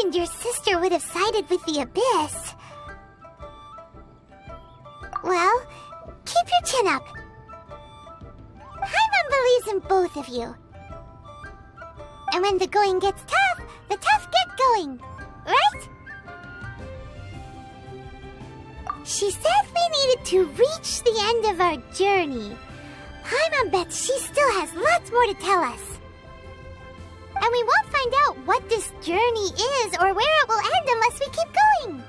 and your sister would have sided with the Abyss. Well, keep your chin up. Paimon believes in both of you. And when the going gets tough, the tough get going, right? She said we needed to reach the end of our journey. Paimon bets she still has lots more to tell us. And we won't find out what this journey is or where it will end unless we keep going.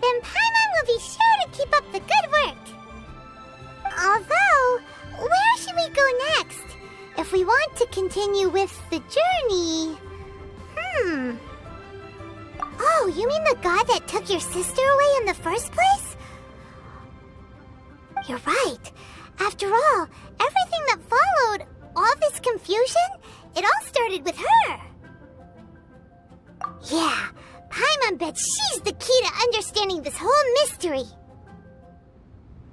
Then Paimon will be sure to keep up the good work. Although, where should we go next? If we want to continue with the journey... Oh, you mean the god that took your sister away in the first place? You're right. After all, everything that followed, all this confusion, it all started with her. Yeah, Paimon bets she's the key to understanding this whole mystery.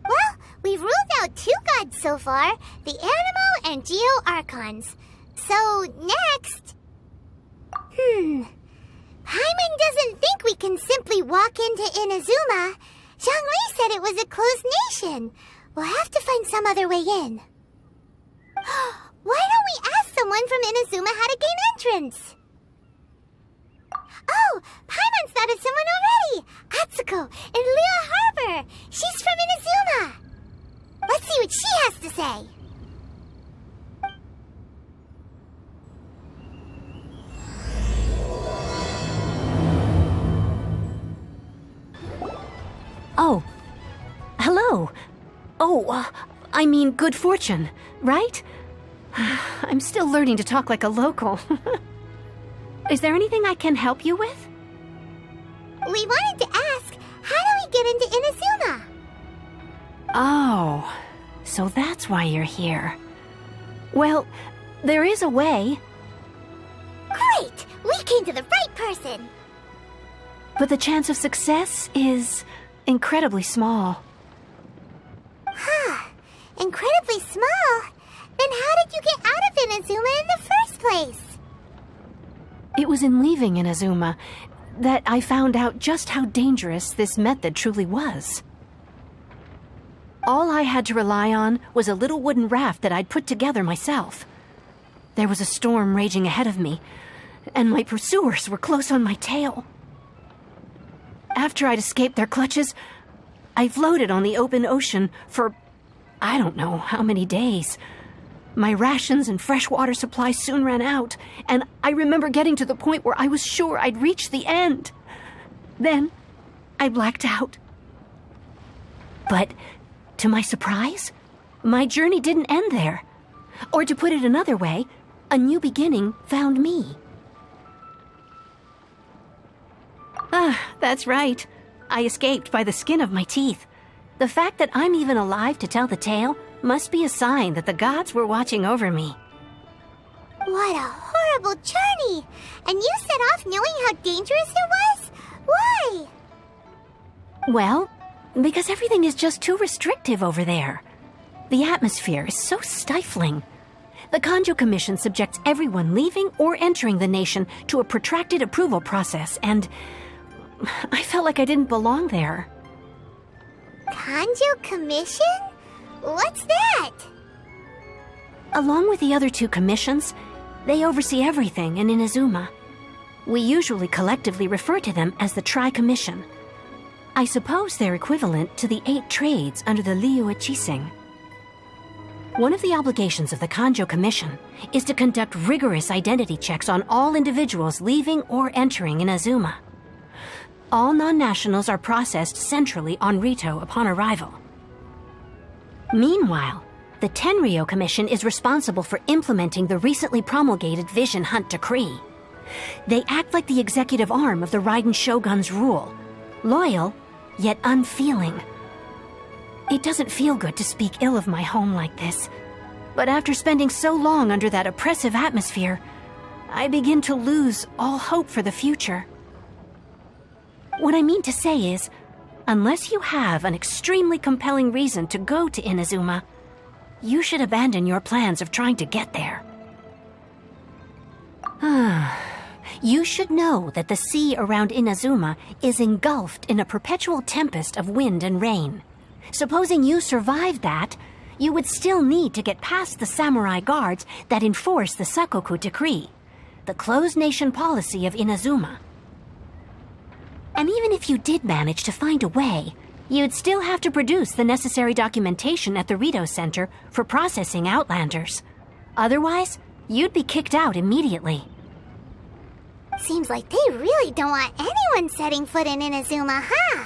Well, we've ruled out 2 gods so far, the Animo and Geo Archons. So, next... Paimon doesn't think we can simply walk into Inazuma. Zhongli said it was a closed nation. We'll have to find some other way in. Why don't we ask someone from Inazuma how to gain entrance? Oh, Paimon's thought of someone already! Atsuko in Liyue Harbor! She's from Inazuma! Let's see what she has to say. Oh, hello. Oh, I mean good fortune, right? I'm still learning to talk like a local. Is there anything I can help you with? We wanted to ask, how do we get into Inazuma? Oh, so that's why you're here. Well, there is a way. Great! We came to the right person! But the chance of success is incredibly small. Incredibly small? Then how did you get out of Inazuma in the first place? It was in leaving Inazuma that I found out just how dangerous this method truly was. All I had to rely on was a little wooden raft that I'd put together myself. There was a storm raging ahead of me, and my pursuers were close on my tail. After I'd escaped their clutches, I floated on the open ocean for I don't know how many days. My rations and fresh water supply soon ran out, and I remember getting to the point where I was sure I'd reached the end. Then, I blacked out. But, to my surprise, my journey didn't end there. Or to put it another way, a new beginning found me. That's right. I escaped by the skin of my teeth. The fact that I'm even alive to tell the tale must be a sign that the gods were watching over me. What a horrible journey! And you set off knowing how dangerous it was? Why? Well, because everything is just too restrictive over there. The atmosphere is so stifling. The Kanjo Commission subjects everyone leaving or entering the nation to a protracted approval process, and I felt like I didn't belong there. Kanjo Commission? What's that? Along with the other 2 commissions, they oversee everything in Inazuma. We usually collectively refer to them as the Tri-Commission. I suppose they're equivalent to the 8 trades under the Liyue Chising. One of the obligations of the Kanjo Commission is to conduct rigorous identity checks on all individuals leaving or entering Inazuma. All non-nationals are processed centrally on Rito upon arrival. Meanwhile, the Tenryo Commission is responsible for implementing the recently promulgated Vision Hunt Decree. They act like the executive arm of the Raiden Shogun's rule, loyal, yet unfeeling. It doesn't feel good to speak ill of my home like this, but after spending so long under that oppressive atmosphere, I begin to lose all hope for the future. What I mean to say is, unless you have an extremely compelling reason to go to Inazuma, you should abandon your plans of trying to get there. You should know that the sea around Inazuma is engulfed in a perpetual tempest of wind and rain. Supposing you survived that, you would still need to get past the samurai guards that enforce the Sakoku Decree, the closed nation policy of Inazuma. And even if you did manage to find a way, you'd still have to produce the necessary documentation at the Rito Center for processing Outlanders. Otherwise, you'd be kicked out immediately. Seems like they really don't want anyone setting foot in Inazuma, huh?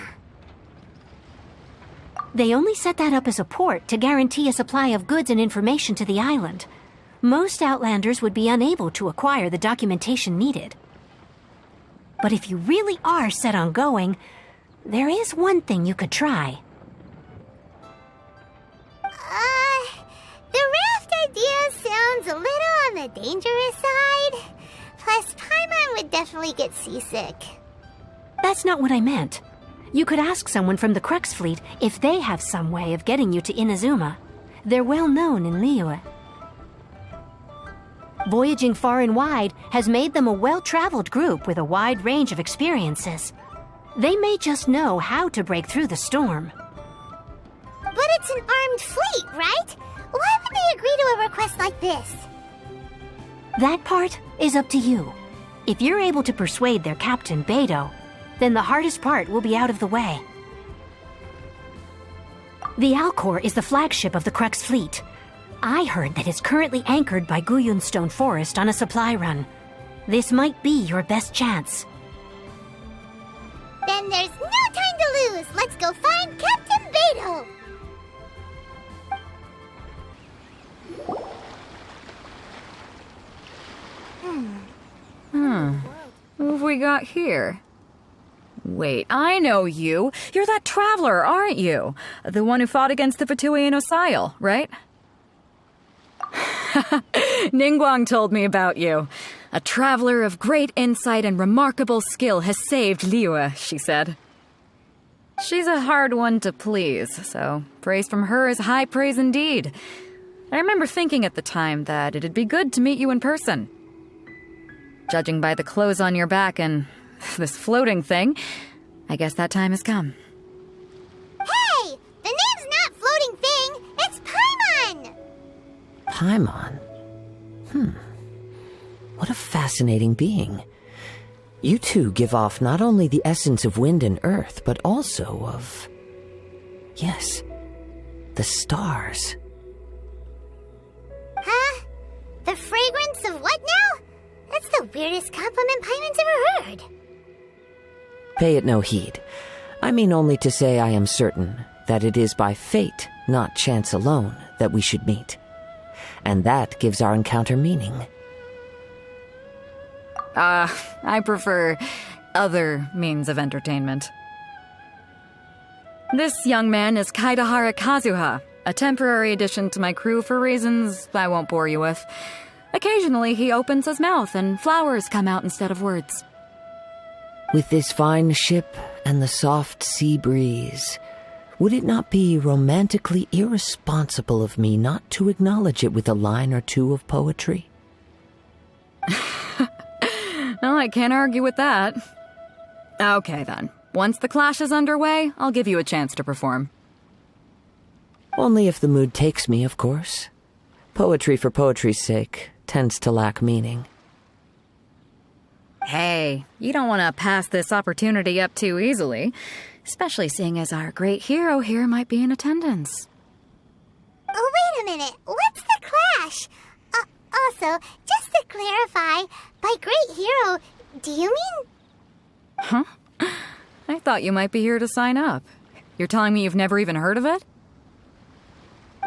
They only set that up as a port to guarantee a supply of goods and information to the island. Most Outlanders would be unable to acquire the documentation needed. But if you really are set on going, there is one thing you could try. The raft idea sounds a little on the dangerous side. Plus, Paimon would definitely get seasick. That's not what I meant. You could ask someone from the Crux fleet if they have some way of getting you to Inazuma. They're well known in Liyue. Voyaging far and wide has made them a well-traveled group with a wide range of experiences. They may just know how to break through the storm. But it's an armed fleet, right? Why would they agree to a request like this? That part is up to you. If you're able to persuade their captain, Beidou, then the hardest part will be out of the way. The Alcor is the flagship of the Crux fleet. I heard that it's currently anchored by Guyun Stone Forest on a supply run. This might be your best chance. Then there's no time to lose. Let's go find Captain Beidou. What have we got here? Wait, I know you. You're that traveler, aren't you? The one who fought against the Fatui Osile, right? Ningguang told me about you. A traveler of great insight and remarkable skill has saved Liyue, she said. She's a hard one to please, so praise from her is high praise indeed. I remember thinking at the time that it'd be good to meet you in person. Judging by the clothes on your back and this floating thing, I guess that time has come. Hey! The name's not Floating Thing, it's Paimon! Paimon? What a fascinating being. You two give off not only the essence of wind and earth, but also of... yes, the stars. Huh? The fragrance of what now? That's the weirdest compliment Paimon's ever heard. Pay it no heed. I mean only to say I am certain that it is by fate, not chance alone, that we should meet. And that gives our encounter meaning. I prefer other means of entertainment. This young man is Kaidahara Kazuha, a temporary addition to my crew for reasons I won't bore you with. Occasionally he opens his mouth and flowers come out instead of words. With this fine ship and the soft sea breeze, would it not be romantically irresponsible of me not to acknowledge it with a line or two of poetry? No, I can't argue with that. Okay then. Once the clash is underway, I'll give you a chance to perform. Only if the mood takes me, of course. Poetry for poetry's sake tends to lack meaning. Hey, you don't want to pass this opportunity up too easily, especially seeing as our great hero here might be in attendance. Oh, wait a minute. What's the clash? Also, just to clarify, by great hero, do you mean... Huh? I thought you might be here to sign up. You're telling me you've never even heard of it?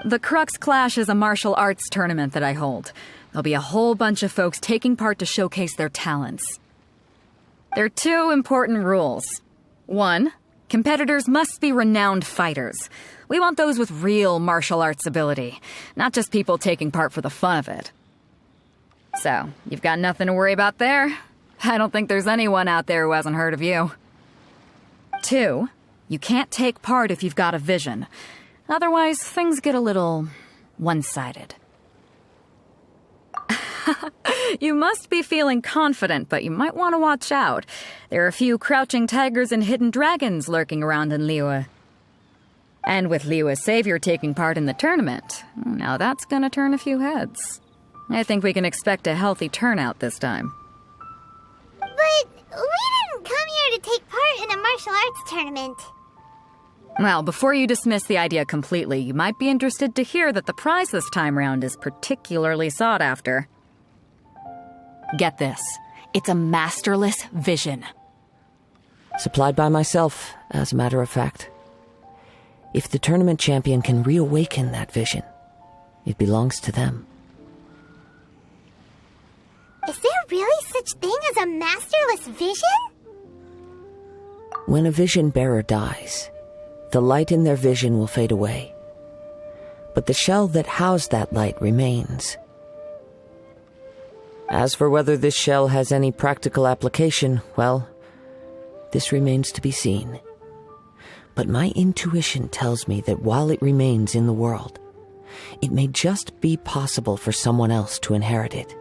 The Crux Clash is a martial arts tournament that I hold. There'll be a whole bunch of folks taking part to showcase their talents. There are two important rules. 1, competitors must be renowned fighters. We want those with real martial arts ability, not just people taking part for the fun of it. So, you've got nothing to worry about there. I don't think there's anyone out there who hasn't heard of you. 2, you can't take part if you've got a vision. Otherwise, things get a little one-sided. You must be feeling confident, but you might want to watch out. There are a few crouching tigers and hidden dragons lurking around in Liyue. And with Liyue's savior taking part in the tournament, now that's gonna turn a few heads. I think we can expect a healthy turnout this time. But we didn't come here to take part in a martial arts tournament. Well, before you dismiss the idea completely, you might be interested to hear that the prize this time round is particularly sought after. Get this. It's a masterless vision. Supplied by myself, as a matter of fact. If the tournament champion can reawaken that vision, it belongs to them. Is there really such thing as a masterless vision? When a vision bearer dies, the light in their vision will fade away. But the shell that housed that light remains. As for whether this shell has any practical application, well, this remains to be seen. But my intuition tells me that while it remains in the world, it may just be possible for someone else to inherit it.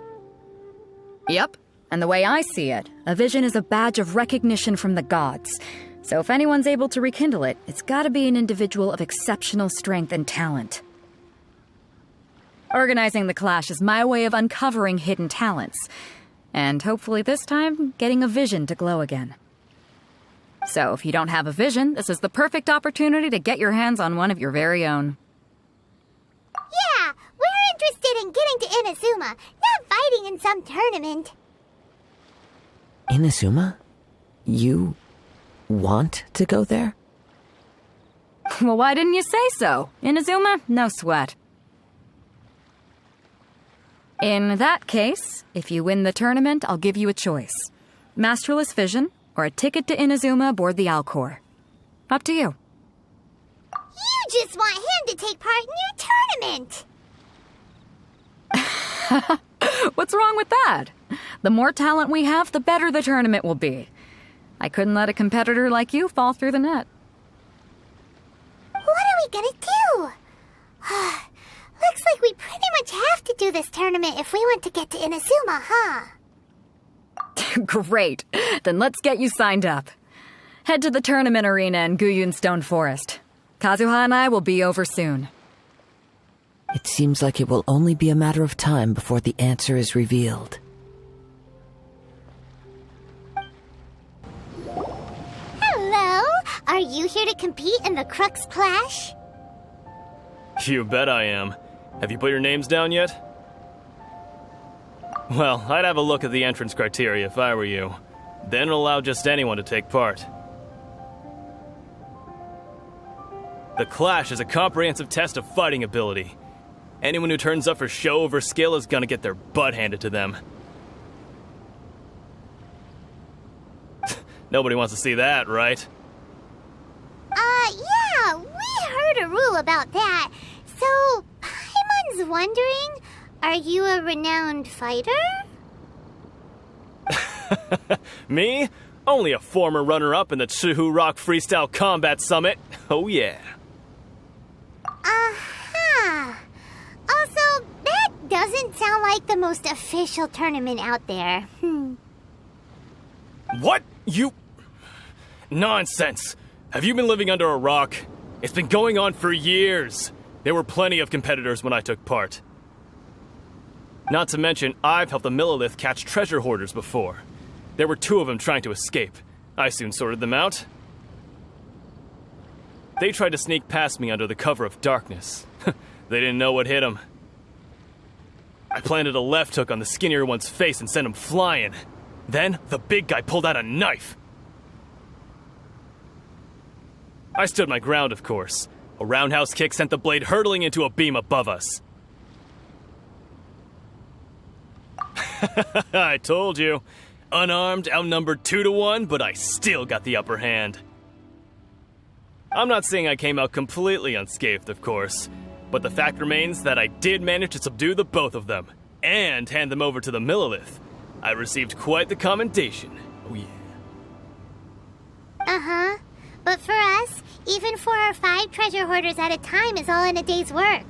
Yep, and the way I see it, a vision is a badge of recognition from the gods. So if anyone's able to rekindle it, it's gotta be an individual of exceptional strength and talent. Organizing the clash is my way of uncovering hidden talents, and hopefully this time, getting a vision to glow again. So if you don't have a vision, this is the perfect opportunity to get your hands on one of your very own. Yeah, we're interested in getting to Inazuma, not fighting in some tournament. Inazuma? You want to go there? Well, why didn't you say so? Inazuma, no sweat. In that case, if you win the tournament, I'll give you a choice. Masterless Vision, or a ticket to Inazuma aboard the Alcor. Up to you. You just want him to take part in your tournament. What's wrong with that? The more talent we have, the better the tournament will be. I couldn't let a competitor like you fall through the net. What are we gonna do? Looks like we pretty much have to do this tournament if we want to get to Inazuma, huh? Great. Then let's get you signed up. Head to the tournament arena in Guyun Stone Forest. Kazuha and I will be over soon. It seems like it will only be a matter of time before the answer is revealed. Hello? Are you here to compete in the Crux Clash? You bet I am. Have you put your names down yet? Well, I'd have a look at the entrance criteria if I were you. Then allow just anyone to take part. The Clash is a comprehensive test of fighting ability. Anyone who turns up for show over skill is gonna get their butt handed to them. Nobody wants to see that, right? Yeah, we heard a rule about that. So, Paimon's wondering, are you a renowned fighter? Me? Only a former runner-up in the Chihu Rock Freestyle Combat Summit. Oh yeah. Uh-huh. Also, that doesn't sound like the most official tournament out there. What? You... Nonsense. Have you been living under a rock? It's been going on for years. There were plenty of competitors when I took part. Not to mention, I've helped the Millilith catch treasure hoarders before. There were 2 of them trying to escape. I soon sorted them out. They tried to sneak past me under the cover of darkness. They didn't know what hit them. I planted a left hook on the skinnier one's face and sent him flying. Then, the big guy pulled out a knife. I stood my ground, of course. A roundhouse kick sent the blade hurtling into a beam above us. I told you. Unarmed, outnumbered 2-1, but I still got the upper hand. I'm not saying I came out completely unscathed, of course, but the fact remains that I did manage to subdue the both of them, and hand them over to the Millilith. I received quite the commendation. Oh yeah. Uh-huh. But for us, even 4 or 5 treasure hoarders at a time is all in a day's work.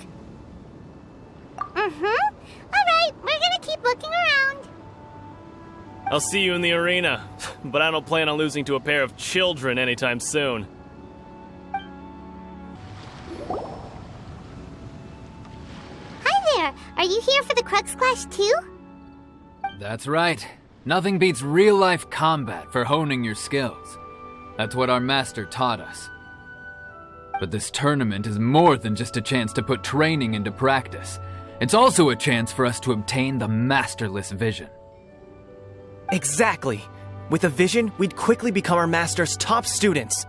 Alright, we're gonna keep keep looking around. I'll see you in the arena, but I don't plan on losing to a pair of children anytime soon. Hi there. Are you here for the Crux Clash too? That's right. Nothing beats real-life combat for honing your skills. That's what our master taught us. But this tournament is more than just a chance to put training into practice. It's also a chance for us to obtain the masterless vision. Exactly. With a vision, we'd quickly become our master's top students.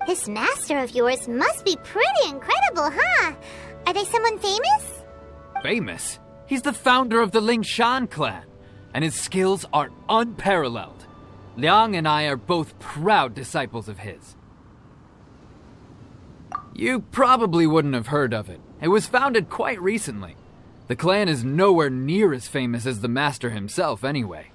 This master of yours must be pretty incredible, huh? Are they someone famous? Famous? He's the founder of the Lingshan clan, and his skills are unparalleled. Liang and I are both proud disciples of his. You probably wouldn't have heard of it. It was founded quite recently. The clan is nowhere near as famous as the master himself anyway.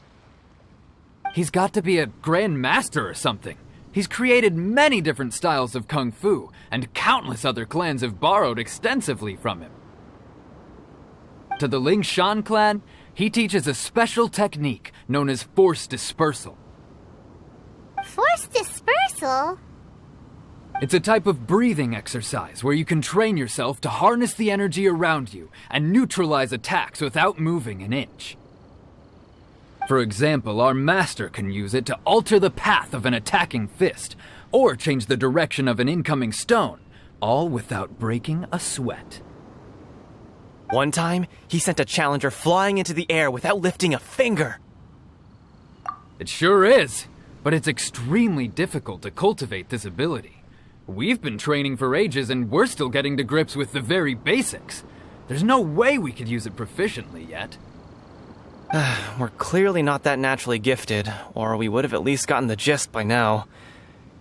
He's got to be a grand master or something. He's created many different styles of kung fu, and countless other clans have borrowed extensively from him. To the Lingshan clan, he teaches a special technique known as force dispersal. Force dispersal? It's a type of breathing exercise where you can train yourself to harness the energy around you and neutralize attacks without moving an inch. For example, our master can use it to alter the path of an attacking fist, or change the direction of an incoming stone, all without breaking a sweat. One time, he sent a challenger flying into the air without lifting a finger. It sure is, but it's extremely difficult to cultivate this ability. We've been training for ages and we're still getting to grips with the very basics. There's no way we could use it proficiently yet. We're clearly not that naturally gifted, or we would have at least gotten the gist by now.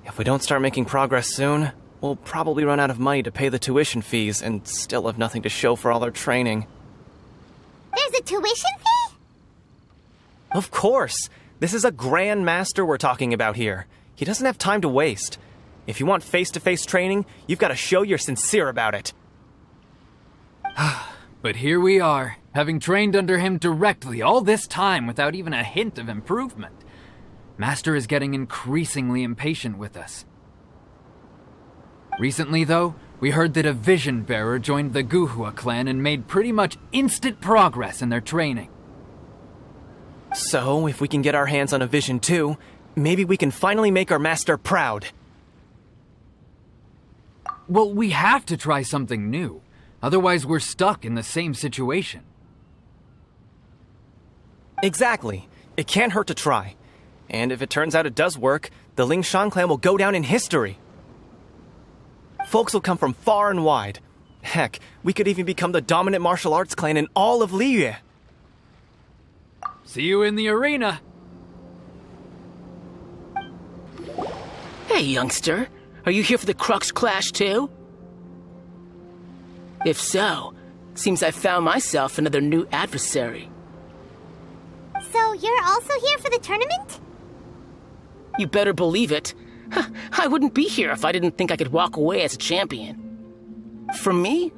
If we don't start making progress soon, we'll probably run out of money to pay the tuition fees and still have nothing to show for all our training. There's a tuition fee? Of course! This is a grand master we're talking about here. He doesn't have time to waste. If you want face-to-face training, you've got to show you're sincere about it. But here we are, having trained under him directly all this time without even a hint of improvement. Master is getting increasingly impatient with us. Recently, though, we heard that a vision bearer joined the Guhua clan and made pretty much instant progress in their training. So, if we can get our hands on a vision too, maybe we can finally make our master proud. Well, we have to try something new. Otherwise, we're stuck in the same situation. Exactly. It can't hurt to try. And if it turns out it does work, the Lingshan clan will go down in history. Folks will come from far and wide. Heck, we could even become the dominant martial arts clan in all of Liyue. See you in the arena. Hey, youngster. Are you here for the Crux Clash too? If so, seems I found myself another new adversary. So you're also here for the tournament? You better believe it. I wouldn't be here if I didn't think I could walk away as a champion. For me,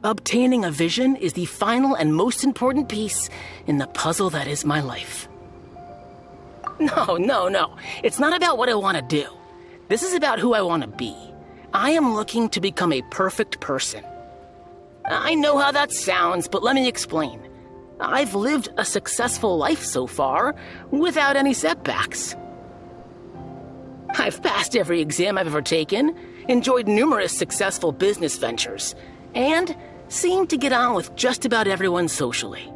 obtaining a vision is the final and most important piece in the puzzle that is my life. No. It's not about what I want to do. This is about who I want to be. I am looking to become a perfect person. I know how that sounds, but let me explain. I've lived a successful life so far, without any setbacks. I've passed every exam I've ever taken, enjoyed numerous successful business ventures, and seemed to get on with just about everyone socially.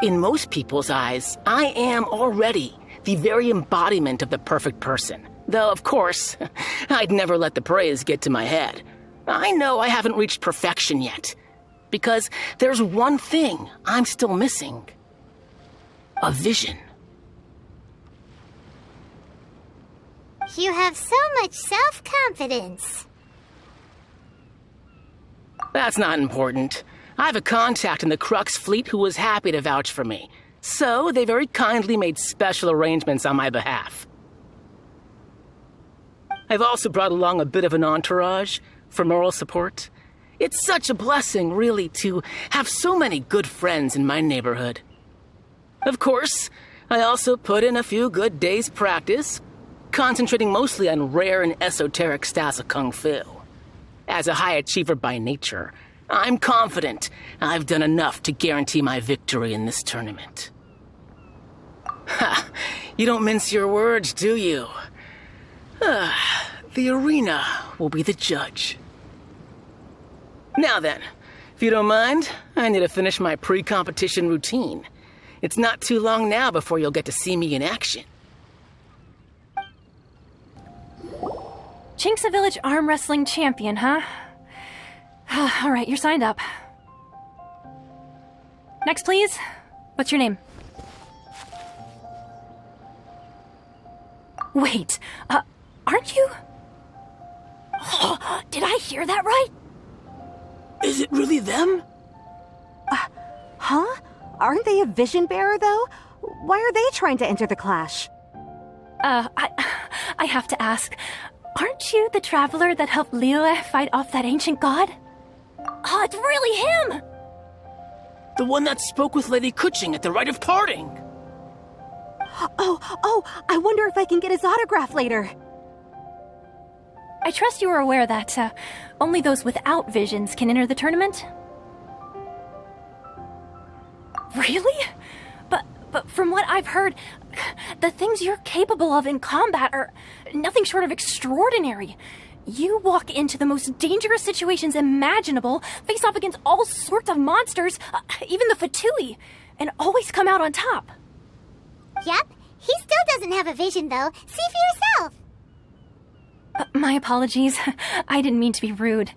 In most people's eyes, I am already the very embodiment of the perfect person. Though, of course, I'd never let the praise get to my head. I know I haven't reached perfection yet, because there's one thing I'm still missing. A vision. You have so much self-confidence. That's not important. I have a contact in the Crux fleet who was happy to vouch for me, so they very kindly made special arrangements on my behalf. I've also brought along a bit of an entourage for moral support. It's such a blessing, really, to have so many good friends in my neighborhood. Of course, I also put in a few good days' practice, concentrating mostly on rare and esoteric styles of Kung Fu. As a high achiever by nature, I'm confident I've done enough to guarantee my victory in this tournament. Ha! You don't mince your words, do you? The arena will be the judge. Now then, if you don't mind, I need to finish my pre-competition routine. It's not too long now before you'll get to see me in action. Chinksa Village Arm Wrestling Champion, huh? All right, you're signed up. Next, please. What's your name? Wait, aren't you? Oh, did I hear that right? Is it really them? Huh? Aren't they a vision bearer, though? Why are they trying to enter the clash? I have to ask, aren't you the traveler that helped Liyue fight off that ancient god? Oh, it's really him! The one that spoke with Lady Kuching at the rite of parting. Oh, I wonder if I can get his autograph later. I trust you are aware that only those without visions can enter the tournament? Really? But from what I've heard, the things you're capable of in combat are nothing short of extraordinary. You walk into the most dangerous situations imaginable, face off against all sorts of monsters, even the Fatui, and always come out on top. Yep, he still doesn't have a vision, though. See for yourself. My apologies. I didn't mean to be rude.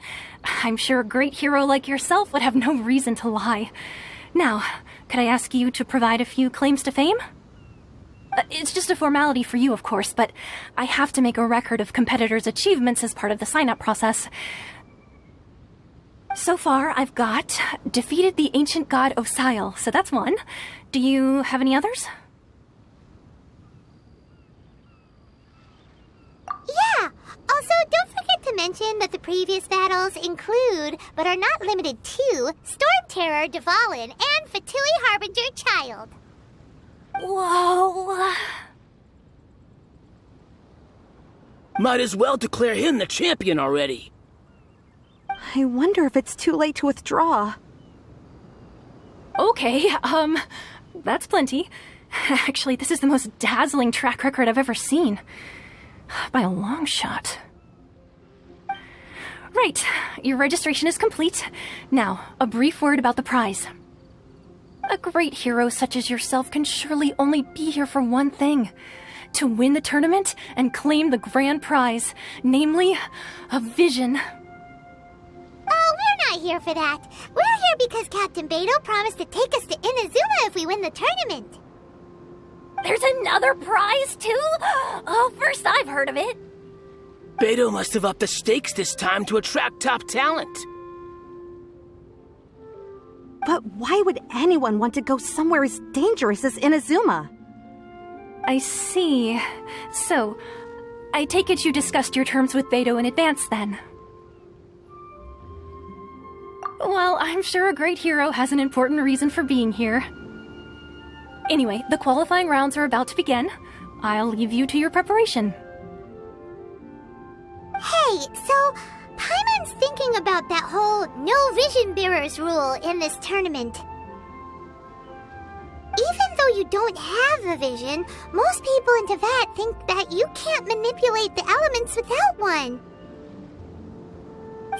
I'm sure a great hero like yourself would have no reason to lie. Now, could I ask you to provide a few claims to fame? It's just a formality for you, of course, but I have to make a record of competitors' achievements as part of the sign-up process. So far, I've got defeated the ancient god Osile, so that's one. Do you have any others? Yeah! Also, don't forget to mention that the previous battles include, but are not limited to, Storm Terror, Dvalin, and Fatui Harbinger Child. Whoa! Might as well declare him the champion already. I wonder if it's too late to withdraw. Okay, that's plenty. Actually, this is the most dazzling track record I've ever seen. By a long shot. Right, your registration is complete. Now, a brief word about the prize. A great hero such as yourself can surely only be here for one thing. To win the tournament and claim the grand prize, namely, a vision. Oh, we're not here for that. We're here because Captain Beto promised to take us to Inazuma if we win the tournament. There's another prize, too? Oh, first I've heard of it. Beto must have upped the stakes this time to attract top talent. But why would anyone want to go somewhere as dangerous as Inazuma? I see. So, I take it you discussed your terms with Beto in advance, then? Well, I'm sure a great hero has an important reason for being here. Anyway, the qualifying rounds are about to begin. I'll leave you to your preparation. Hey, so Paimon's thinking about that whole no vision bearers rule in this tournament. Even though you don't have a vision, most people in Teyvat think that you can't manipulate the elements without one.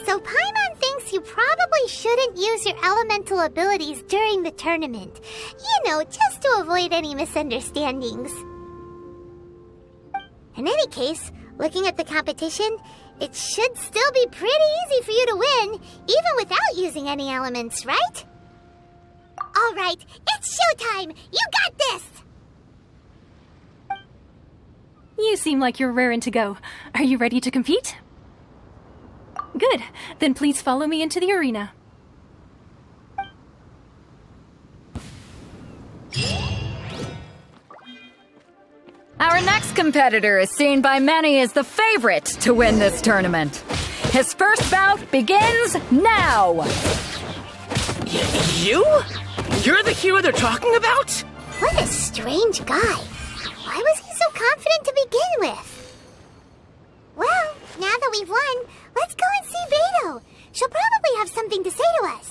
So Paimon thinks you probably shouldn't use your elemental abilities during the tournament. You know, just to avoid any misunderstandings. In any case, looking at the competition, it should still be pretty easy for you to win, even without using any elements, right? All right, it's showtime! You got this! You seem like you're raring to go. Are you ready to compete? Good. Then please follow me into the arena. Our next competitor is seen by many as the favorite to win this tournament. His first bout begins now! You? You're the hero they're talking about? What a strange guy. Why was he so confident to begin with? Well, now that we've won, let's go and see Beto. She'll probably have something to say to us.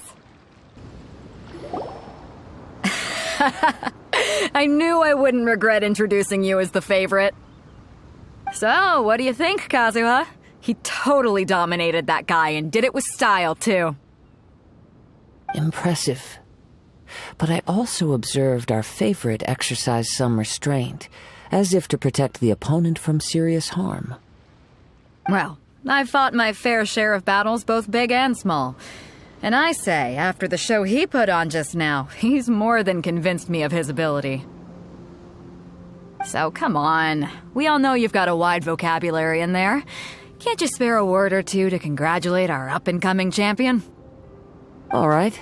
I knew I wouldn't regret introducing you as the favorite. So, what do you think, Kazuha? He totally dominated that guy and did it with style, too. Impressive. But I also observed our favorite exercise some restraint, as if to protect the opponent from serious harm. Well, I've fought my fair share of battles, both big and small. And I say, after the show he put on just now, he's more than convinced me of his ability. So come on, we all know you've got a wide vocabulary in there. Can't you spare a word or two to congratulate our up-and-coming champion? All right.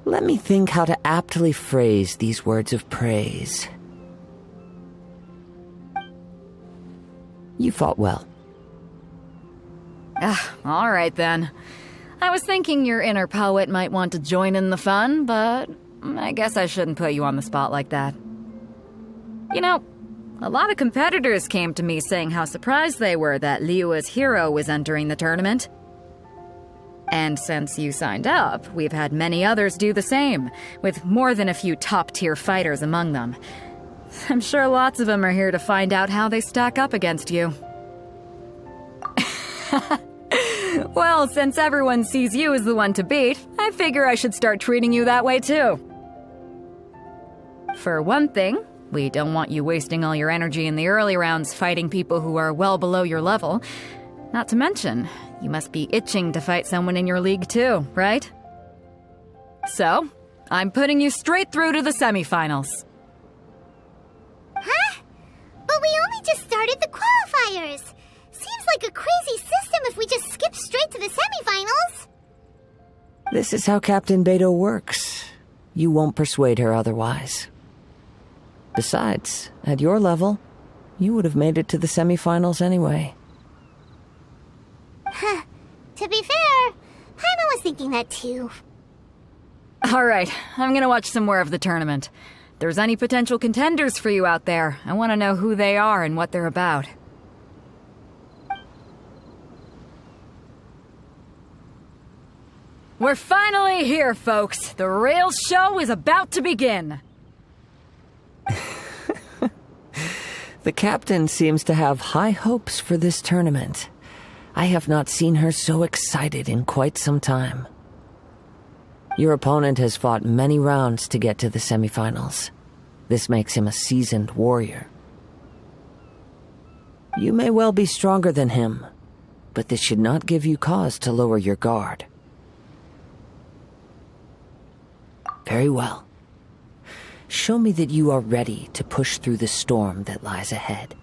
Let me think how to aptly phrase these words of praise. You fought well. All right then. I was thinking your inner poet might want to join in the fun, but I guess I shouldn't put you on the spot like that. You know, a lot of competitors came to me saying how surprised they were that Liyue's hero was entering the tournament. And since you signed up, we've had many others do the same, with more than a few top-tier fighters among them. I'm sure lots of them are here to find out how they stack up against you. Well, since everyone sees you as the one to beat, I figure I should start treating you that way too. For one thing, we don't want you wasting all your energy in the early rounds fighting people who are well below your level. Not to mention, you must be itching to fight someone in your league too, right? So, I'm putting you straight through to the semifinals. Huh? But we only just started the qualifiers. Seems like a crazy system if we just skip straight to the semifinals. This is how Captain Beto works. You won't persuade her otherwise. Besides, at your level, you would have made it to the semifinals anyway. Huh. To be fair, Paimon was thinking that too. Alright, I'm gonna watch some more of the tournament. If there's any potential contenders for you out there, I want to know who they are and what they're about. We're finally here, folks. The real show is about to begin. The captain seems to have high hopes for this tournament. I have not seen her so excited in quite some time. Your opponent has fought many rounds to get to the semifinals. This makes him a seasoned warrior. You may well be stronger than him, but this should not give you cause to lower your guard. Very well. Show me that you are ready to push through the storm that lies ahead.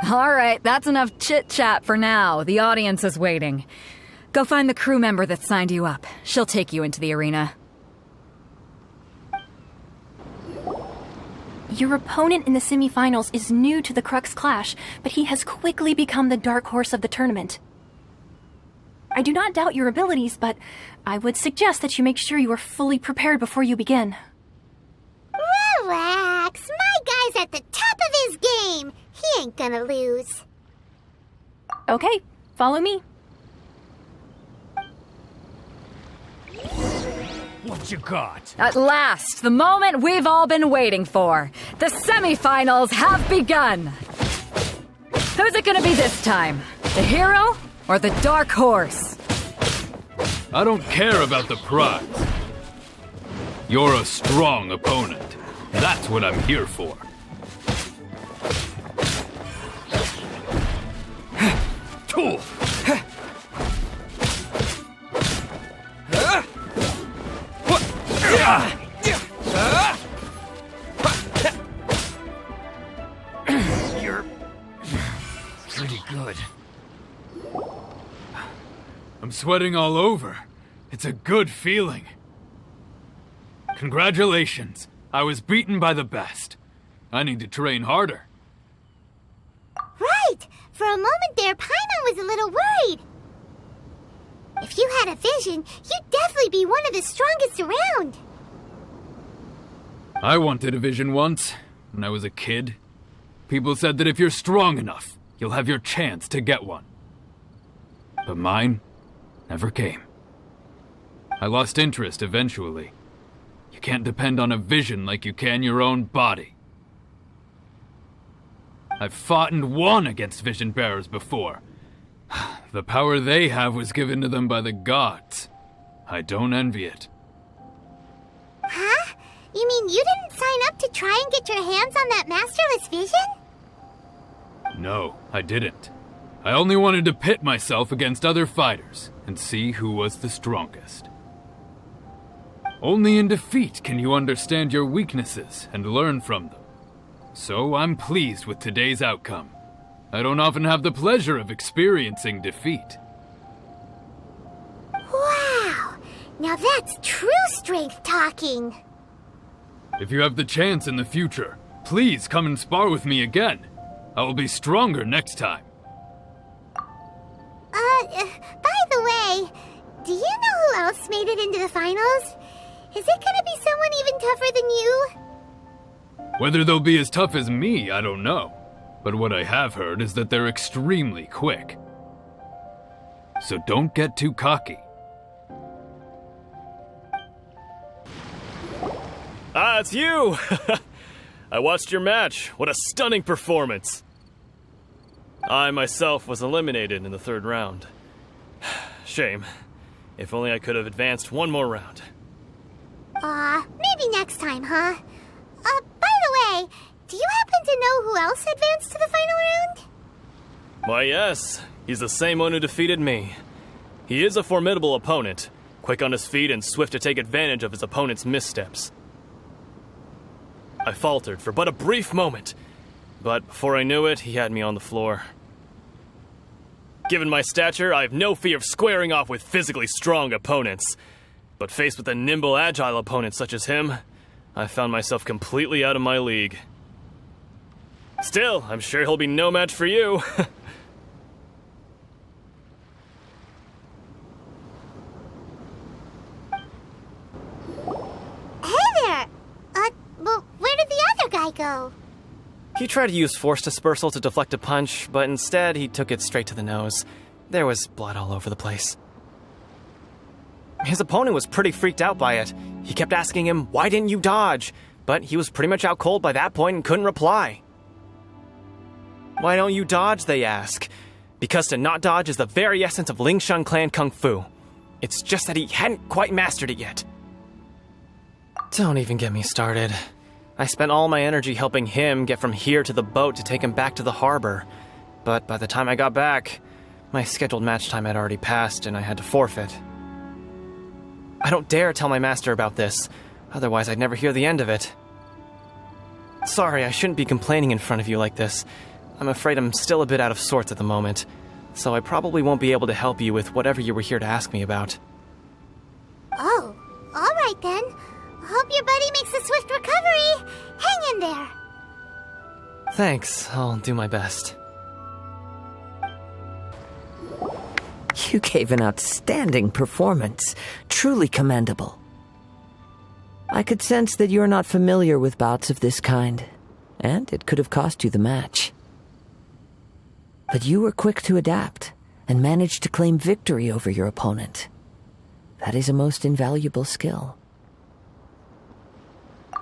Alright, that's enough chit-chat for now. The audience is waiting. Go find the crew member that signed you up. She'll take you into the arena. Your opponent in the semifinals is new to the Crux Clash, but he has quickly become the dark horse of the tournament. I do not doubt your abilities, but I would suggest that you make sure you are fully prepared before you begin. Relax. My guy's at the top of his game. He ain't gonna lose. Okay, follow me. What you got? At last, the moment we've all been waiting for. The semifinals have begun. Who's it gonna be this time? The hero or the dark horse? I don't care about the prize. You're a strong opponent. That's what I'm here for. Tool. You're pretty good. I'm sweating all over. It's a good feeling. Congratulations. I was beaten by the best. I need to train harder. Right. For a moment there, Paimon was a little worried. If you had a vision, you'd definitely be one of the strongest around. I wanted a vision once, when I was a kid. People said that if you're strong enough, you'll have your chance to get one. But mine never came. I lost interest eventually. You can't depend on a vision like you can your own body. I've fought and won against vision bearers before. The power they have was given to them by the gods. I don't envy it. Huh? You mean you didn't sign up to try and get your hands on that masterless vision? No, I didn't. I only wanted to pit myself against other fighters and see who was the strongest. Only in defeat can you understand your weaknesses and learn from them. So I'm pleased with today's outcome. I don't often have the pleasure of experiencing defeat. Wow! Now that's true strength talking. If you have the chance in the future, please come and spar with me again. I will be stronger next time. By the way, do you know who else made it into the finals? Is it gonna be someone even tougher than you? Whether they'll be as tough as me, I don't know. But what I have heard is that they're extremely quick. So don't get too cocky. Ah, it's you! I watched your match. What a stunning performance. I myself was eliminated in the third round. Shame. If only I could have advanced one more round. Maybe next time, huh? By the way, do you happen to know who else advanced to the final round? Why, yes. He's the same one who defeated me. He is a formidable opponent, quick on his feet and swift to take advantage of his opponent's missteps. I faltered for but a brief moment, but before I knew it, he had me on the floor. Given my stature, I have no fear of squaring off with physically strong opponents. But faced with a nimble, agile opponent such as him, I found myself completely out of my league. Still, I'm sure he'll be no match for you. Hey there! Well, where did the other guy go? He tried to use force dispersal to deflect a punch, but instead he took it straight to the nose. There was blood all over the place. His opponent was pretty freaked out by it. He kept asking him, "Why didn't you dodge?" But he was pretty much out cold by that point and couldn't reply. "Why don't you dodge?" they ask. Because to not dodge is the very essence of Lingshan clan kung fu. It's just that he hadn't quite mastered it yet. Don't even get me started. I spent all my energy helping him get from here to the boat to take him back to the harbor. But by the time I got back, my scheduled match time had already passed and I had to forfeit. I don't dare tell my master about this, otherwise I'd never hear the end of it. Sorry, I shouldn't be complaining in front of you like this. I'm afraid I'm still a bit out of sorts at the moment, so I probably won't be able to help you with whatever you were here to ask me about. Oh, alright then. Hope your buddy makes a swift recovery. Hang in there. Thanks, I'll do my best. You gave an outstanding performance. Truly commendable. I could sense that you're not familiar with bouts of this kind, and it could have cost you the match. But you were quick to adapt, and managed to claim victory over your opponent. That is a most invaluable skill.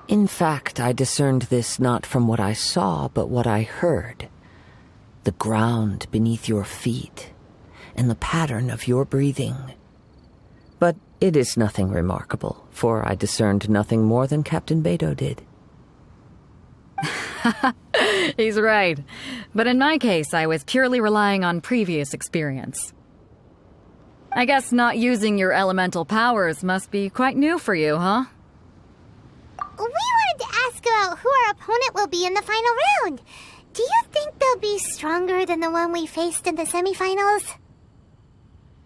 In fact, I discerned this not from what I saw, but what I heard. The ground beneath your feet, and the pattern of your breathing. But it is nothing remarkable, for I discerned nothing more than Captain Beidou did. He's right. But in my case, I was purely relying on previous experience. I guess not using your elemental powers must be quite new for you, huh? We wanted to ask about who our opponent will be in the final round. Do you think they'll be stronger than the one we faced in the semifinals?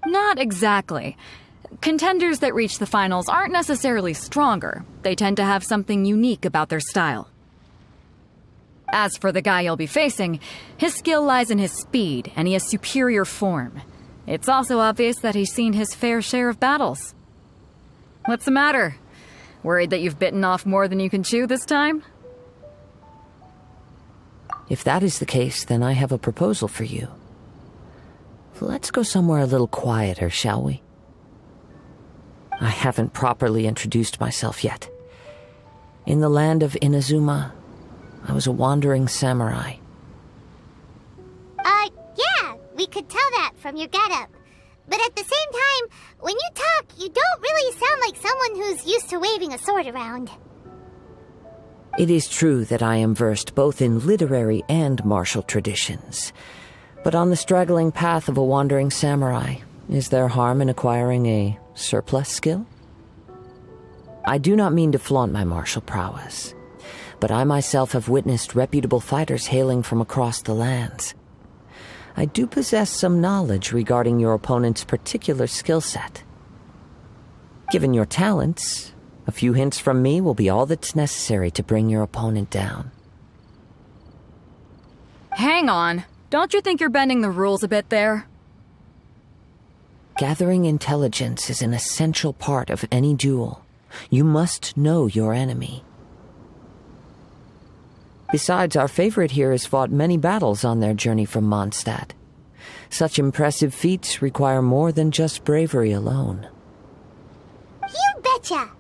Not exactly. Contenders that reach the finals aren't necessarily stronger. They tend to have something unique about their style. As for the guy you'll be facing, his skill lies in his speed, and he has superior form. It's also obvious that he's seen his fair share of battles. What's the matter? Worried that you've bitten off more than you can chew this time? If that is the case, then I have a proposal for you. Let's go somewhere a little quieter, shall we? I haven't properly introduced myself yet. In the land of Inazuma, I was a wandering samurai. Yeah, we could tell that from your getup. But at the same time, when you talk, you don't really sound like someone who's used to waving a sword around. It is true that I am versed both in literary and martial traditions. But on the straggling path of a wandering samurai, is there harm in acquiring a surplus skill? I do not mean to flaunt my martial prowess, but I myself have witnessed reputable fighters hailing from across the lands. I do possess some knowledge regarding your opponent's particular skill set. Given your talents, a few hints from me will be all that's necessary to bring your opponent down. Hang on. Don't you think you're bending the rules a bit there? Gathering intelligence is an essential part of any duel. You must know your enemy. Besides, our favorite here has fought many battles on their journey from Mondstadt. Such impressive feats require more than just bravery alone. You betcha!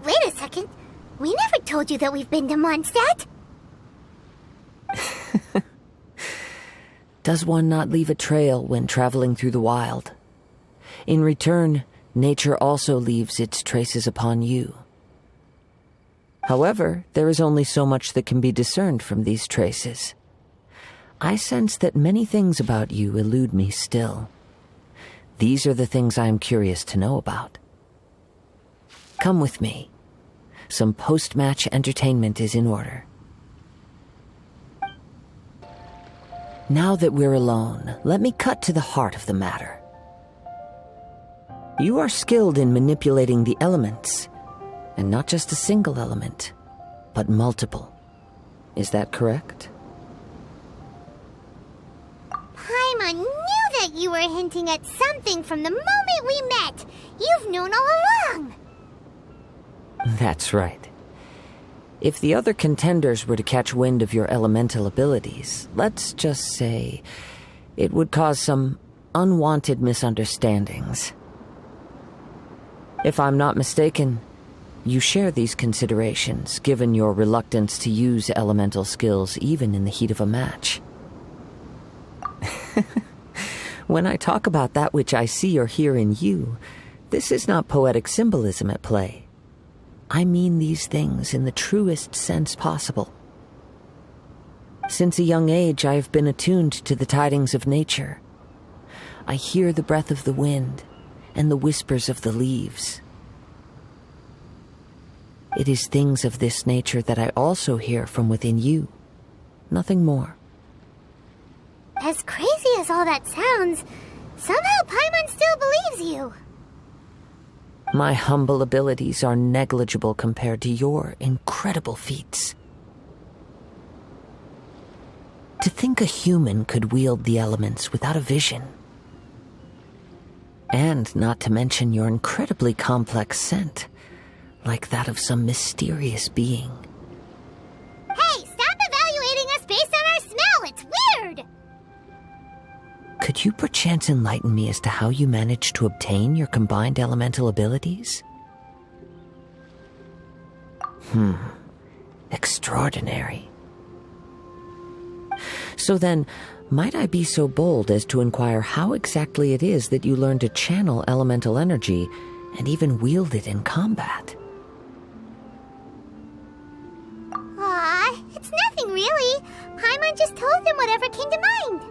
Wait a second. We never told you that we've been to Mondstadt. Does one not leave a trail when traveling through the wild? In return, nature also leaves its traces upon you. However, there is only so much that can be discerned from these traces. I sense that many things about you elude me still. These are the things I am curious to know about. Come with me. Some post-match entertainment is in order. Now that we're alone, let me cut to the heart of the matter. You are skilled in manipulating the elements, and not just a single element, but multiple. Is that correct? Paimon knew that you were hinting at something from the moment we met. You've known all along. That's right. If the other contenders were to catch wind of your elemental abilities, let's just say, it would cause some unwanted misunderstandings. If I'm not mistaken, you share these considerations, given your reluctance to use elemental skills even in the heat of a match. When I talk about that which I see or hear in you, this is not poetic symbolism at play. I mean these things in the truest sense possible. Since a young age, I have been attuned to the tidings of nature. I hear the breath of the wind and the whispers of the leaves. It is things of this nature that I also hear from within you. Nothing more. As crazy as all that sounds, somehow Paimon still believes you. My humble abilities are negligible compared to your incredible feats. To think a human could wield the elements without a vision. And not to mention your incredibly complex scent, like that of some mysterious being. Hey, stop evaluating us based on our smell! It's weird! Could you perchance enlighten me as to how you managed to obtain your combined elemental abilities? Extraordinary. So then, might I be so bold as to inquire how exactly it is that you learned to channel elemental energy and even wield it in combat? Aw, it's nothing really. Paimon just told him whatever came to mind.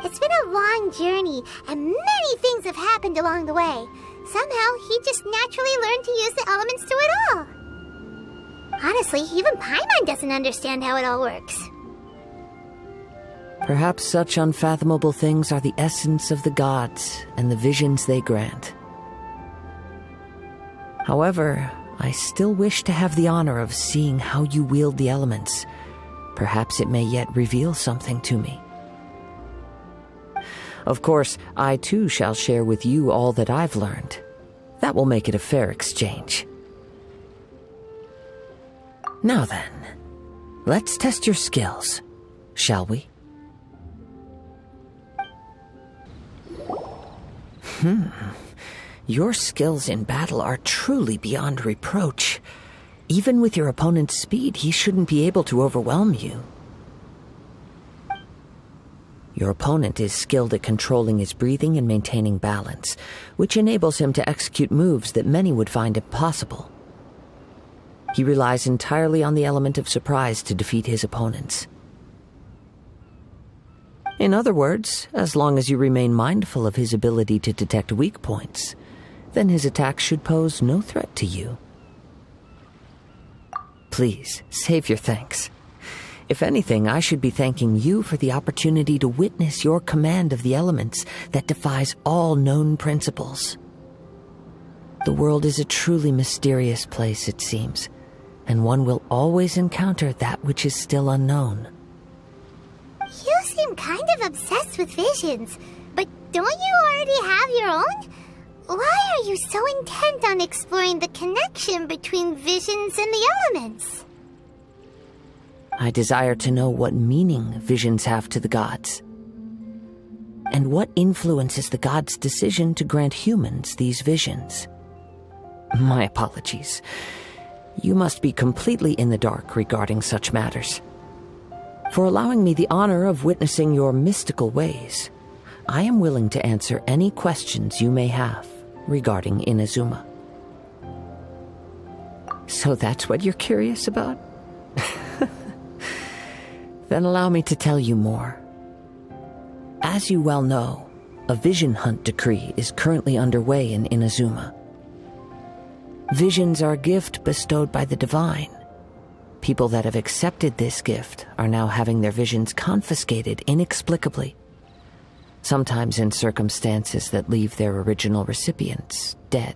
It's been a long journey, and many things have happened along the way. Somehow, he just naturally learned to use the elements through it all. Honestly, even Paimon doesn't understand how it all works. Perhaps such unfathomable things are the essence of the gods and the visions they grant. However, I still wish to have the honor of seeing how you wield the elements. Perhaps it may yet reveal something to me. Of course, I too shall share with you all that I've learned. That will make it a fair exchange. Now then, let's test your skills, shall we? Your skills in battle are truly beyond reproach. Even with your opponent's speed, he shouldn't be able to overwhelm you. Your opponent is skilled at controlling his breathing and maintaining balance, which enables him to execute moves that many would find impossible. He relies entirely on the element of surprise to defeat his opponents. In other words, as long as you remain mindful of his ability to detect weak points, then his attacks should pose no threat to you. Please, save your thanks. If anything, I should be thanking you for the opportunity to witness your command of the elements that defies all known principles. The world is a truly mysterious place, it seems, and one will always encounter that which is still unknown. You seem kind of obsessed with visions, but don't you already have your own? Why are you so intent on exploring the connection between visions and the elements? I desire to know what meaning visions have to the gods, and what influences the gods' decision to grant humans these visions. My apologies. You must be completely in the dark regarding such matters. For allowing me the honor of witnessing your mystical ways, I am willing to answer any questions you may have regarding Inazuma. So that's what you're curious about? Then allow me to tell you more. As you well know, a vision hunt decree is currently underway in Inazuma. Visions are a gift bestowed by the divine. People that have accepted this gift are now having their visions confiscated inexplicably, sometimes in circumstances that leave their original recipients dead.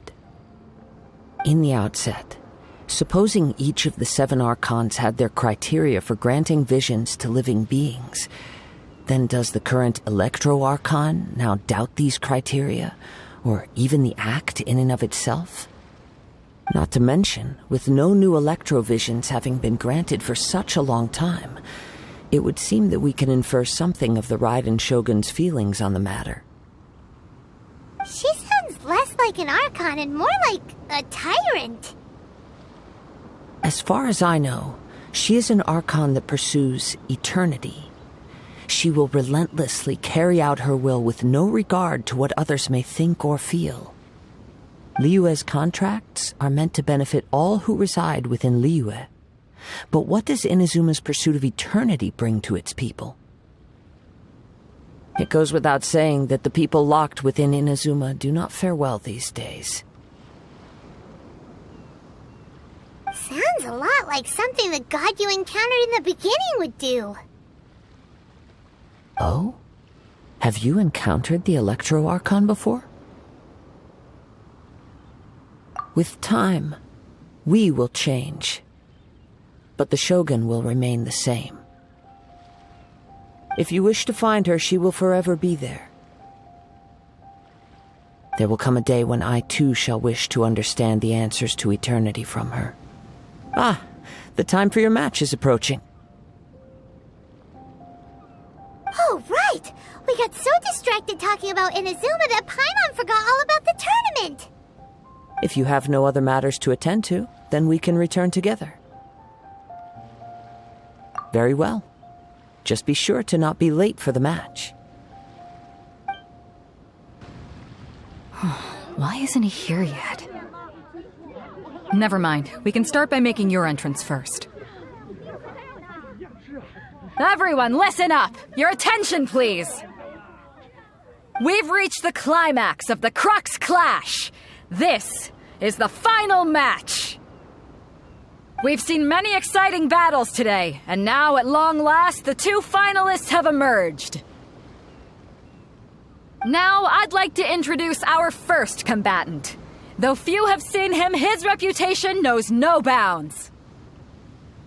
In the outset, supposing each of the 7 archons had their criteria for granting visions to living beings, then does the current Electro-Archon now doubt these criteria, or even the act in and of itself? Not to mention, with no new Electro-Visions having been granted for such a long time, it would seem that we can infer something of the Raiden Shogun's feelings on the matter. She sounds less like an Archon and more like a tyrant. As far as I know, she is an Archon that pursues eternity. She will relentlessly carry out her will with no regard to what others may think or feel. Liyue's contracts are meant to benefit all who reside within Liyue. But what does Inazuma's pursuit of eternity bring to its people? It goes without saying that the people locked within Inazuma do not fare well these days. Sounds a lot like something the god you encountered in the beginning would do. Oh? Have you encountered the Electro-Archon before? With time, we will change, but the Shogun will remain the same. If you wish to find her, she will forever be there. There will come a day when I too shall wish to understand the answers to eternity from her. Ah, the time for your match is approaching. Oh, right! We got so distracted talking about Inazuma that Paimon forgot all about the tournament! If you have no other matters to attend to, then we can return together. Very well. Just be sure to not be late for the match. Why isn't he here yet? Never mind. We can start by making your entrance first. Everyone, listen up! Your attention, please! We've reached the climax of the Crux Clash! This is the final match! We've seen many exciting battles today, and now at long last, the 2 finalists have emerged. Now, I'd like to introduce our first combatant. Though few have seen him, his reputation knows no bounds.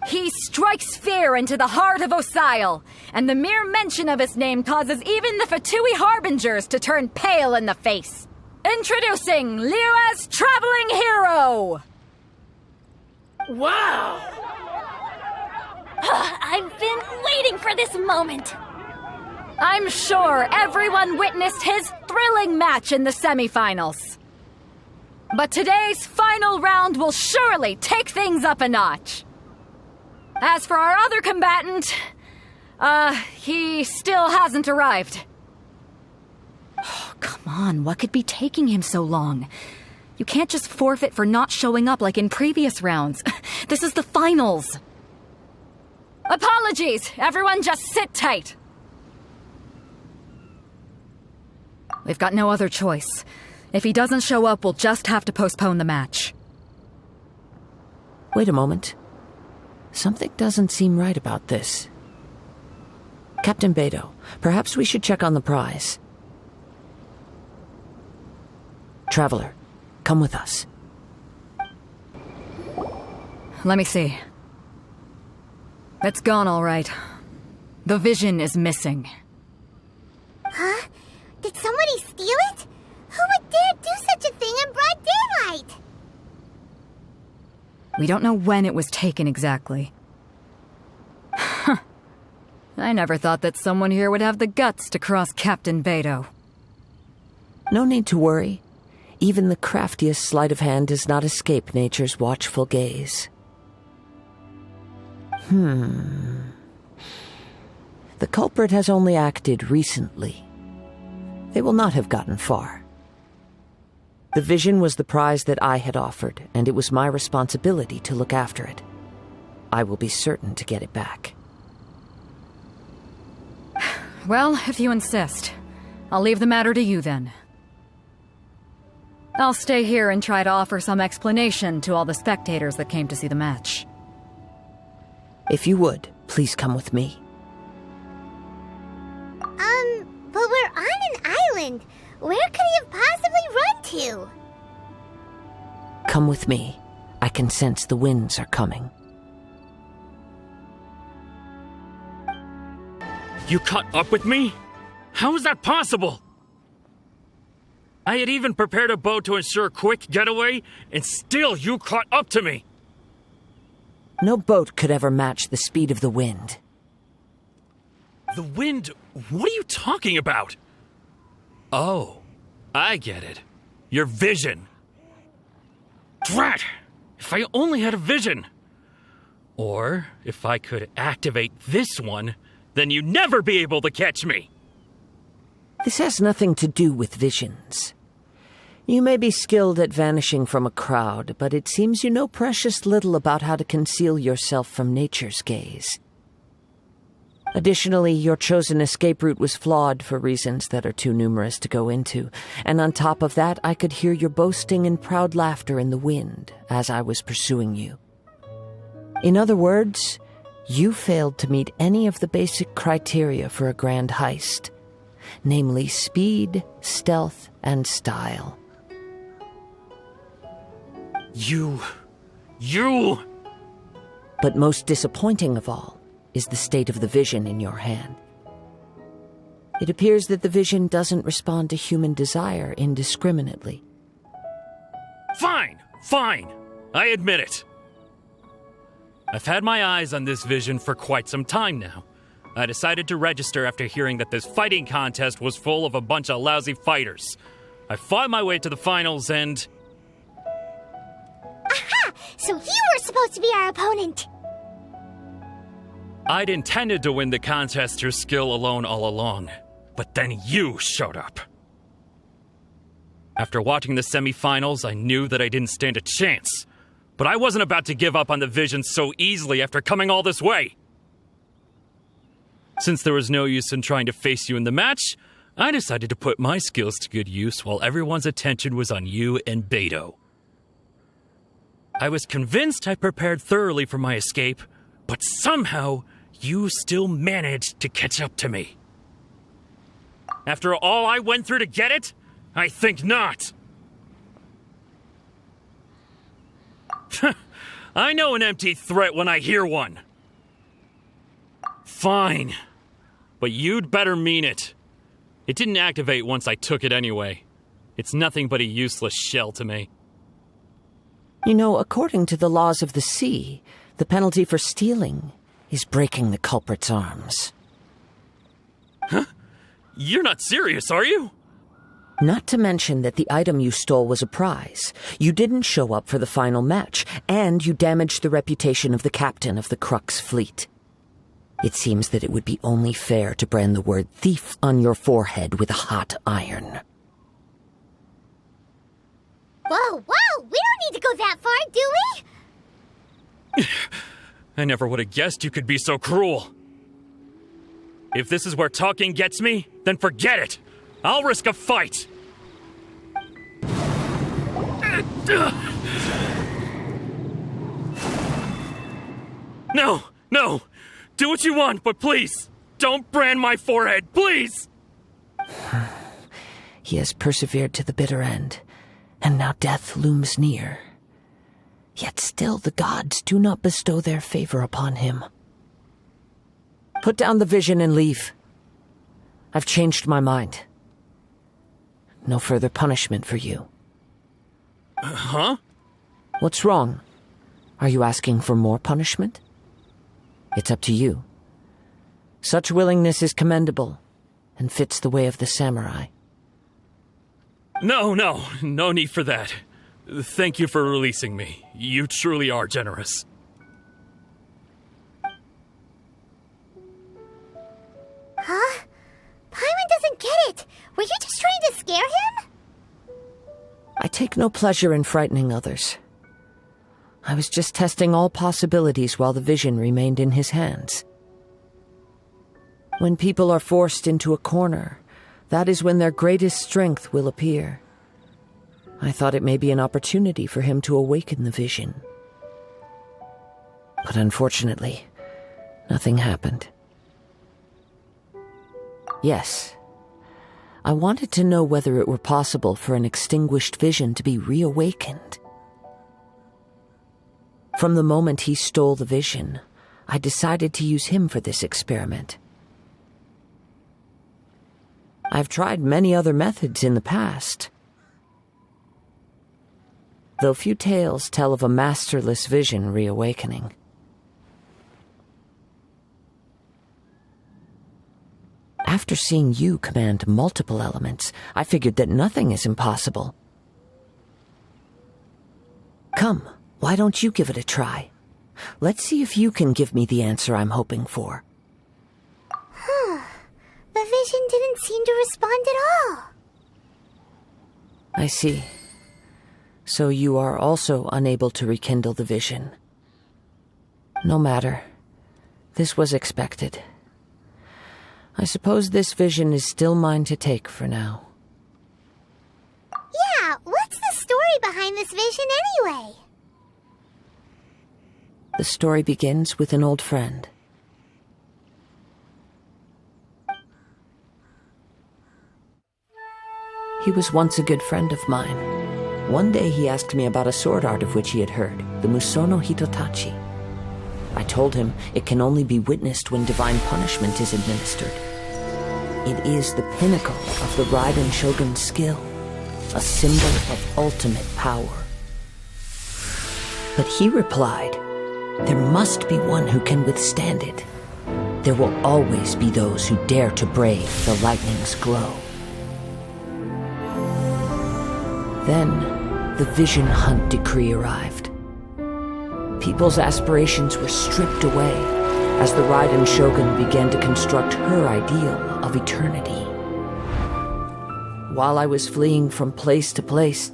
He strikes fear into the heart of Osile, and the mere mention of his name causes even the Fatui Harbingers to turn pale in the face. Introducing Liyue's traveling hero! Wow! I've been waiting for this moment. I'm sure everyone witnessed his thrilling match in the semifinals. But today's final round will surely take things up a notch. As for our other combatant, he still hasn't arrived. Oh, come on, what could be taking him so long? You can't just forfeit for not showing up like in previous rounds. This is the finals. Apologies, everyone just sit tight. We've got no other choice. If he doesn't show up, we'll just have to postpone the match. Wait a moment. Something doesn't seem right about this. Captain Beidou, perhaps we should check on the prize. Traveler, come with us. Let me see. It's gone all right. The vision is missing. Huh? Did somebody steal it? Who would dare do such a thing in broad daylight? We don't know when it was taken exactly. I never thought that someone here would have the guts to cross Captain Beidou. No need to worry. Even the craftiest sleight of hand does not escape nature's watchful gaze. The culprit has only acted recently. They will not have gotten far. The vision was the prize that I had offered, and it was my responsibility to look after it. I will be certain to get it back. Well, if you insist, I'll leave the matter to you then. I'll stay here and try to offer some explanation to all the spectators that came to see the match. If you would, please come with me. But we're on an island. Where could he have possibly run to? Come with me. I can sense the winds are coming. You caught up with me? How is that possible? I had even prepared a boat to ensure a quick getaway, and still you caught up to me. No boat could ever match the speed of the wind. The wind? What are you talking about? Oh, I get it. Your vision. Drat! If I only had a vision. Or if I could activate this one, then you'd never be able to catch me. This has nothing to do with visions. You may be skilled at vanishing from a crowd, but it seems you know precious little about how to conceal yourself from nature's gaze. Additionally, your chosen escape route was flawed for reasons that are too numerous to go into, and on top of that, I could hear your boasting and proud laughter in the wind as I was pursuing you. In other words, you failed to meet any of the basic criteria for a grand heist, namely speed, stealth, and style. You... But most disappointing of all is the state of the vision in your hand. It appears that the vision doesn't respond to human desire indiscriminately. Fine! I admit it. I've had my eyes on this vision for quite some time now. I decided to register after hearing that this fighting contest was full of a bunch of lousy fighters. I fought my way to the finals and... Aha! So you were supposed to be our opponent! I'd intended to win the contest through skill alone all along, but then you showed up. After watching the semifinals, I knew that I didn't stand a chance, but I wasn't about to give up on the vision so easily after coming all this way. Since there was no use in trying to face you in the match, I decided to put my skills to good use while everyone's attention was on you and Beidou. I was convinced I prepared thoroughly for my escape, but somehow you still managed to catch up to me. After all I went through to get it? I think not. I know an empty threat when I hear one. Fine. But you'd better mean it. It didn't activate once I took it anyway. It's nothing but a useless shell to me. You know, according to the laws of the sea, the penalty for stealing is breaking the culprit's arms. Huh? You're not serious, are you? Not to mention that the item you stole was a prize. You didn't show up for the final match, and you damaged the reputation of the captain of the Crux fleet. It seems that it would be only fair to brand the word thief on your forehead with a hot iron. Whoa, whoa! We don't need to go that far, do we? I never would have guessed you could be so cruel. If this is where talking gets me, then forget it. I'll risk a fight. No, no. Do what you want, but please, don't brand my forehead, please. He has persevered to the bitter end, and now death looms near. Yet still the gods do not bestow their favor upon him. Put down the vision and leave. I've changed my mind. No further punishment for you. Huh? What's wrong? Are you asking for more punishment? It's up to you. Such willingness is commendable and fits the way of the samurai. No need for that. Thank you for releasing me. You truly are generous. Huh? Paimon doesn't get it. Were you just trying to scare him? I take no pleasure in frightening others. I was just testing all possibilities while the vision remained in his hands. When people are forced into a corner, that is when their greatest strength will appear. I thought it may be an opportunity for him to awaken the vision. But unfortunately, nothing happened. Yes, I wanted to know whether it were possible for an extinguished vision to be reawakened. From the moment he stole the vision, I decided to use him for this experiment. I've tried many other methods in the past, though few tales tell of a masterless vision reawakening. After seeing you command multiple elements, I figured that nothing is impossible. Come, why don't you give it a try? Let's see if you can give me the answer I'm hoping for. The vision didn't seem to respond at all. I see. So you are also unable to rekindle the vision. No matter. This was expected. I suppose this vision is still mine to take for now. Yeah, what's the story behind this vision anyway? The story begins with an old friend. He was once a good friend of mine. One day he asked me about a sword art of which he had heard, the Musono Hitotachi. I told him it can only be witnessed when divine punishment is administered. It is the pinnacle of the Raiden Shogun's skill, a symbol of ultimate power. But he replied, there must be one who can withstand it. There will always be those who dare to brave the lightning's glow. Then, the Vision Hunt decree arrived. People's aspirations were stripped away as the Raiden Shogun began to construct her ideal of eternity. While I was fleeing from place to place,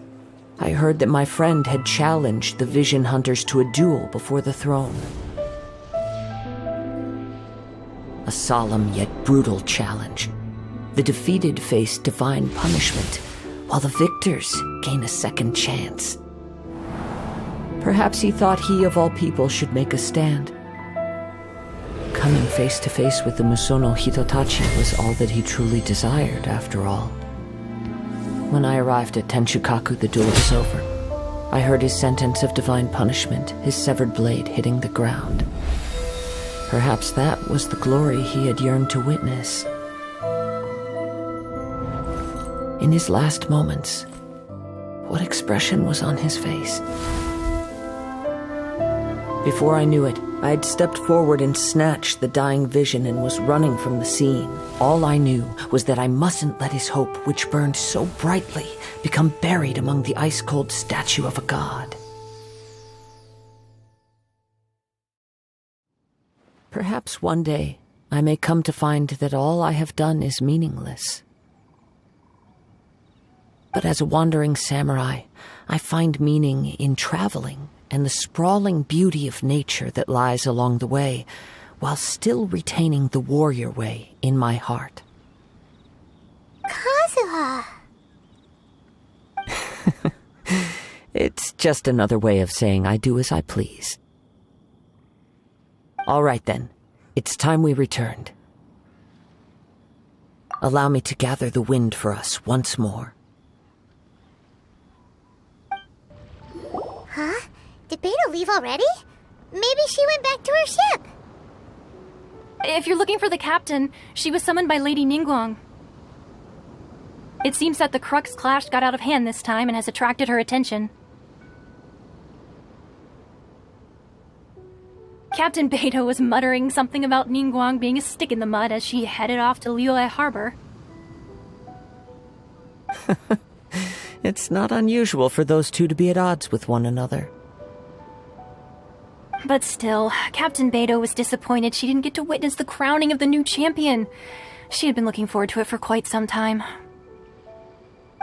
I heard that my friend had challenged the Vision Hunters to a duel before the throne. A solemn yet brutal challenge. The defeated face divine punishment, while the victors gain a second chance. Perhaps he thought he of all people should make a stand. Coming face to face with the Musono Hitotachi was all that he truly desired, after all. When I arrived at Tenshukaku, the duel was over. I heard his sentence of divine punishment, his severed blade hitting the ground. Perhaps that was the glory he had yearned to witness. In his last moments, what expression was on his face? Before I knew it, I had stepped forward and snatched the dying vision and was running from the scene. All I knew was that I mustn't let his hope, which burned so brightly, become buried among the ice-cold statue of a god. Perhaps one day I may come to find that all I have done is meaningless. But as a wandering samurai, I find meaning in traveling and the sprawling beauty of nature that lies along the way, while still retaining the warrior way in my heart. Kazuha! It's just another way of saying I do as I please. All right then, it's time we returned. Allow me to gather the wind for us once more. Huh? Did Beta leave already? Maybe she went back to her ship. If you're looking for the captain, she was summoned by Lady Ningguang. It seems that the Crux clash got out of hand this time and has attracted her attention. Captain Beto was muttering something about Ningguang being a stick in the mud as she headed off to Liyue Harbor. It's not unusual for those two to be at odds with one another. But still, Captain Beto was disappointed she didn't get to witness the crowning of the new champion. She had been looking forward to it for quite some time.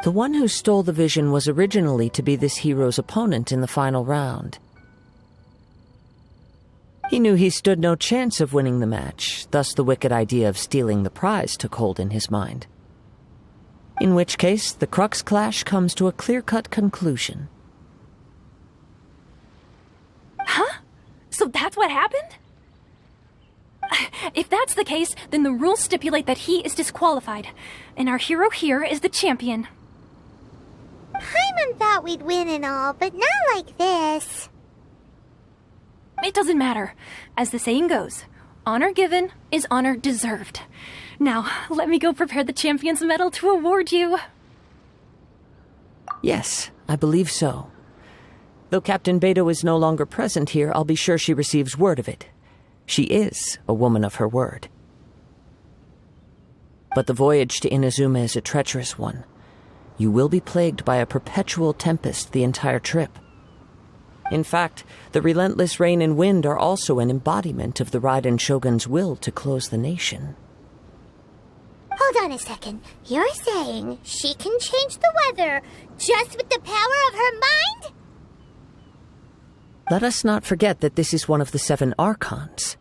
The one who stole the vision was originally to be this hero's opponent in the final round. He knew he stood no chance of winning the match, thus the wicked idea of stealing the prize took hold in his mind. In which case, the Crux clash comes to a clear-cut conclusion. Huh? So that's what happened? If that's the case, then the rules stipulate that he is disqualified, and our hero here is the champion. Paimon thought we'd win and all, but not like this. It doesn't matter. As the saying goes, honor given is honor deserved. Now, let me go prepare the champion's medal to award you. Yes, I believe so. Though Captain Beto is no longer present here, I'll be sure she receives word of it. She is a woman of her word. But the voyage to Inazuma is a treacherous one. You will be plagued by a perpetual tempest the entire trip. In fact, the relentless rain and wind are also an embodiment of the Raiden Shogun's will to close the nation. Hold on a second. You're saying she can change the weather just with the power of her mind? Let us not forget that this is one of the 7 Archons.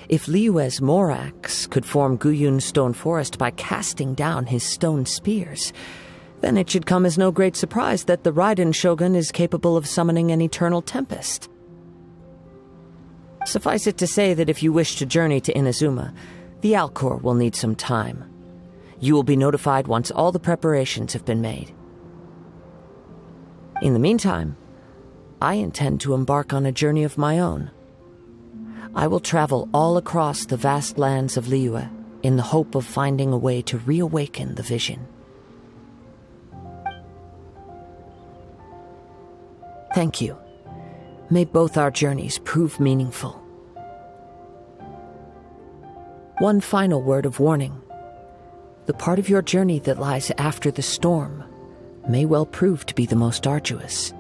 If Liyue's Morax could form Guyun's stone forest by casting down his stone spears, then it should come as no great surprise that the Raiden Shogun is capable of summoning an eternal tempest. Suffice it to say that if you wish to journey to Inazuma, the Alcor will need some time. You will be notified once all the preparations have been made. In the meantime, I intend to embark on a journey of my own. I will travel all across the vast lands of Liyue in the hope of finding a way to reawaken the vision. Thank you. May both our journeys prove meaningful. One final word of warning. The part of your journey that lies after the storm may well prove to be the most arduous.